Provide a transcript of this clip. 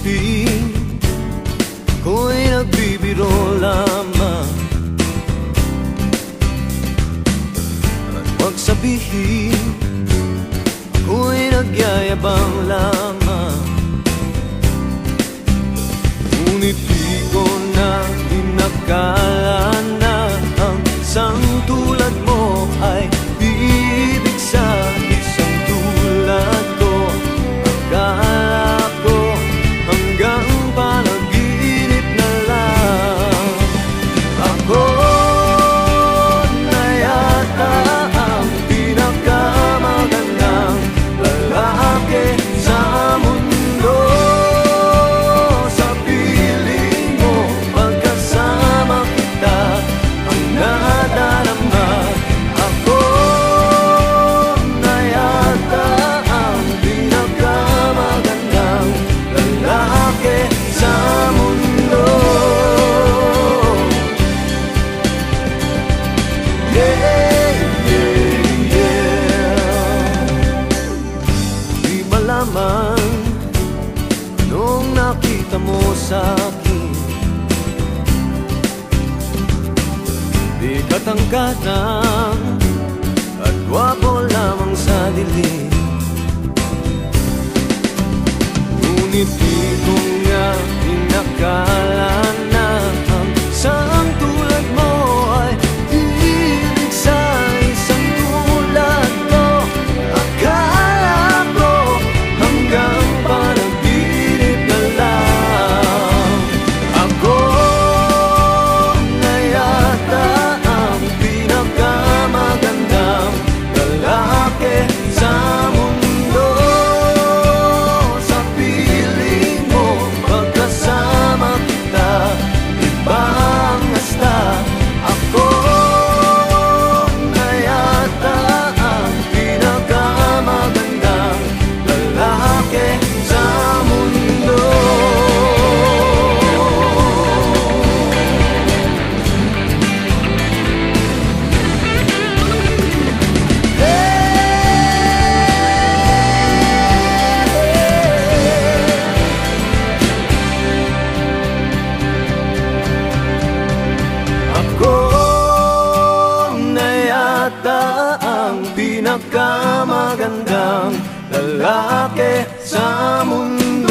ngiti, ako'y nagbibiro lamang. At huwag sabihin, ako'y nagyayabang lamang. Ngunit di ko na inakala na ang isang tulad mo ay ibig sa isang tulad ko. Akala ko hanggang panaginip na lang. Ako na yata ang pinakamagandang lalaki sa mundo. Sa piling mo, pagkasama kita, ang nadarama. Ako na yata ang pinakamagandang lalaki sa mundo. Yeah, yeah, yeah. Di malaman anong nakita mo sa'kin. Di katangkatang at gwapo lamang sa dilim. Ngunit di ko nga inakala na ang isang tulad mo ay ibig sa isang tulad ko. Akala ko hanggang panaginip na lang. Ako na yata ang pinakamagandang lalaki sa mundo. Sa piling mo, pagkasama kita, iba ang hasta. Ako na yata ang pinakamagandang lalaki sa mundo. Ako na yata ang pinakamagandang lalaki sa mundo.